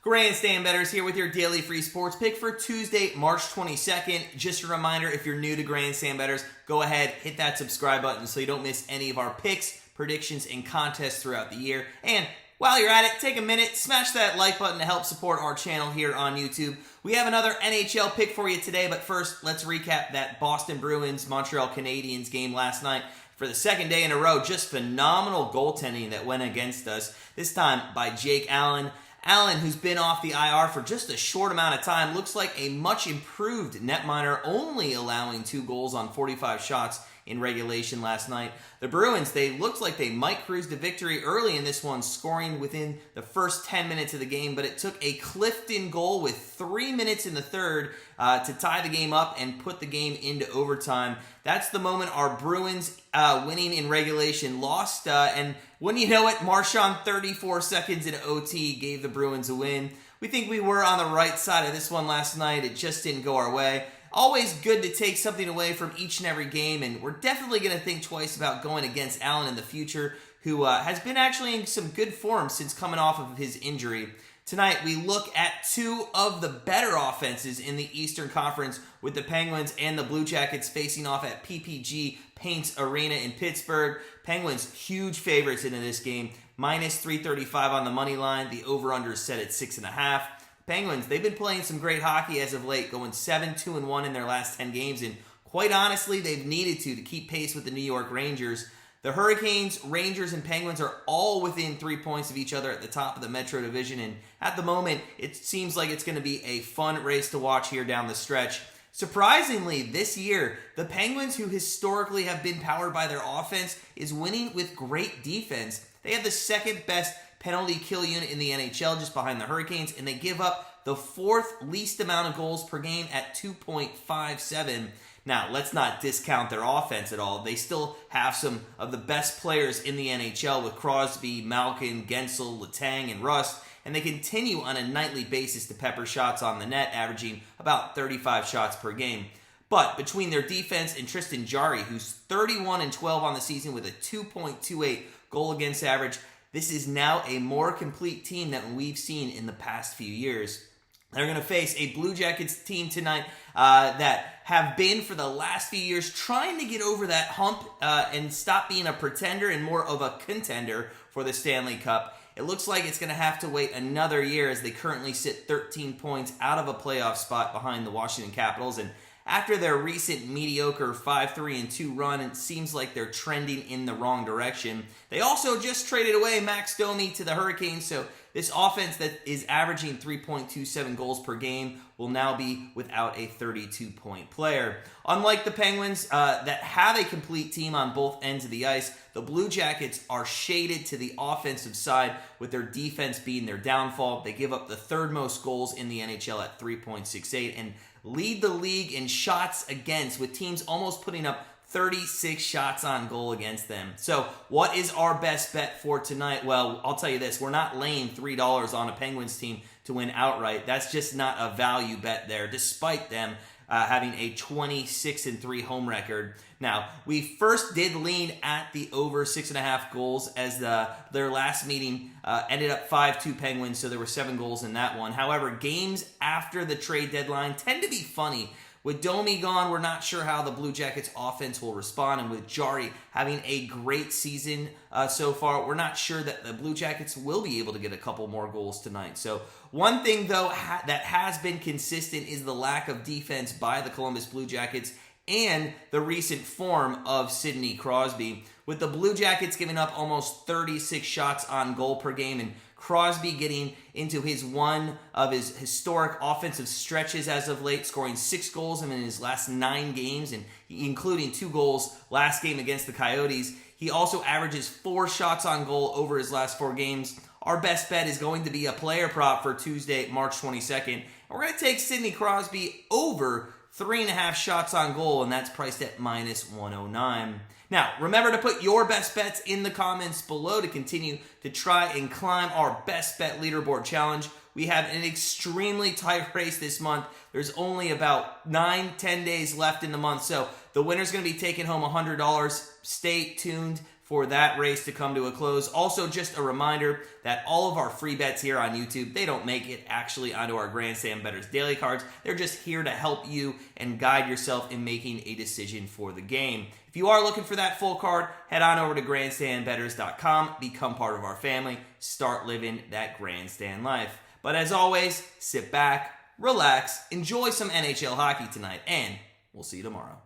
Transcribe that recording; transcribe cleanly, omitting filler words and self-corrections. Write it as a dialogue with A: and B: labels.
A: Grandstand Bettors here with your daily free sports pick for Tuesday, March 22nd. Just a reminder, if you're new to Grandstand Bettors, go ahead, hit that subscribe button so you don't miss any of our picks, predictions, and contests throughout the year. And while you're at it, take a minute, smash that like button to help support our channel here on YouTube. We have another NHL pick for you today, but first, let's recap that Boston Bruins, Montreal Canadiens game last night. For the second day in a row, just phenomenal goaltending that went against us, this time by Jake Allen. Allen, who's been off the IR for just a short amount of time, looks like a much improved netminder, only allowing 2 goals on 45 shots in regulation last night. The Bruins, they looked like they might cruise to victory early in this one, scoring within the first 10 minutes of the game, but it took a Clifton goal with 3 minutes in the third to tie the game up and put the game into overtime. That's the moment our Bruins, winning in regulation, lost, and wouldn't you know it, Marchand 34 seconds in OT gave the Bruins a win. We think we were on the right side of this one last night. It just didn't go our way. Always good to take something away from each and every game, and we're definitely going to think twice about going against Allen in the future, who has been actually in some good form since coming off of his injury. Tonight, we look at 2 of the better offenses in the Eastern Conference, with the Penguins and the Blue Jackets facing off at PPG Paints Arena in Pittsburgh. Penguins, huge favorites into this game, minus 335 on the money line. The over-under is set at 6.5. Penguins, they've been playing some great hockey as of late, going 7-2-1 in their last 10 games, and quite honestly, they've needed to keep pace with the New York Rangers. The Hurricanes, Rangers, and Penguins are all within 3 points of each other at the top of the Metro Division, and at the moment, it seems like it's going to be a fun race to watch here down the stretch. Surprisingly, this year, the Penguins, who historically have been powered by their offense, is winning with great defense. They have the second best penalty kill unit in the NHL, just behind the Hurricanes, and they give up the 4th least amount of goals per game at 2.57. Now, let's not discount their offense at all. They still have some of the best players in the NHL with Crosby, Malkin, Gensel, Letang, and Rust, and they continue on a nightly basis to pepper shots on the net, averaging about 35 shots per game. But between their defense and Tristan Jarry, who's 31-12 on the season with a 2.28 goal against average, this is now a more complete team than we've seen in the past few years. They're going to face a Blue Jackets team tonight that have been for the last few years trying to get over that hump and stop being a pretender and more of a contender for the Stanley Cup. It looks like it's going to have to wait another year as they currently sit 13 points out of a playoff spot behind the Washington Capitals. And after their recent mediocre 5-3-2 run, it seems like they're trending in the wrong direction. They also just traded away Maxi Domi to the Hurricanes, so this offense that is averaging 3.27 goals per game will now be without a 32-point player. Unlike the Penguins that have a complete team on both ends of the ice, the Blue Jackets are shaded to the offensive side, with their defense being their downfall. They give up the 3rd most goals in the NHL at 3.68 and lead the league in shots against, with teams almost putting up 36 shots on goal against them. So what is our best bet for tonight? Well, I'll tell you this. We're not laying $3 on a Penguins team to win outright. That's just not a value bet there, despite them having a 26-3 home record. Now, we first did lean at the over 6.5 goals as their last meeting ended up 5-2 Penguins, so there were 7 goals in that one. However, games after the trade deadline tend to be funny. With Domi gone, we're not sure how the Blue Jackets offense will respond, and with Jarry having a great season so far, we're not sure that the Blue Jackets will be able to get a couple more goals tonight. So one thing, though, that has been consistent is the lack of defense by the Columbus Blue Jackets and the recent form of Sidney Crosby, with the Blue Jackets giving up almost 36 shots on goal per game, and Crosby getting into one of his historic offensive stretches as of late, scoring 6 goals in his last 9 games, and including 2 goals last game against the Coyotes. He also averages 4 shots on goal over his last 4 games. Our best bet is going to be a player prop for Tuesday, March 22nd. And we're going to take Sidney Crosby over 3.5 shots on goal, and that's priced at minus 109. Now, remember to put your best bets in the comments below to continue to try and climb our best bet leaderboard challenge. We have an extremely tight race this month. There's only about 9-10 days left in the month, so the winner's going to be taking home $100. Stay tuned for that race to come to a close. Also, just a reminder that all of our free bets here on YouTube, they don't make it actually onto our Grandstand Bettors daily cards. They're just here to help you and guide yourself in making a decision for the game. If you are looking for that full card, head on over to grandstandbettors.com, become part of our family, start living that grandstand life. But as always, sit back, relax, enjoy some NHL hockey tonight, and we'll see you tomorrow.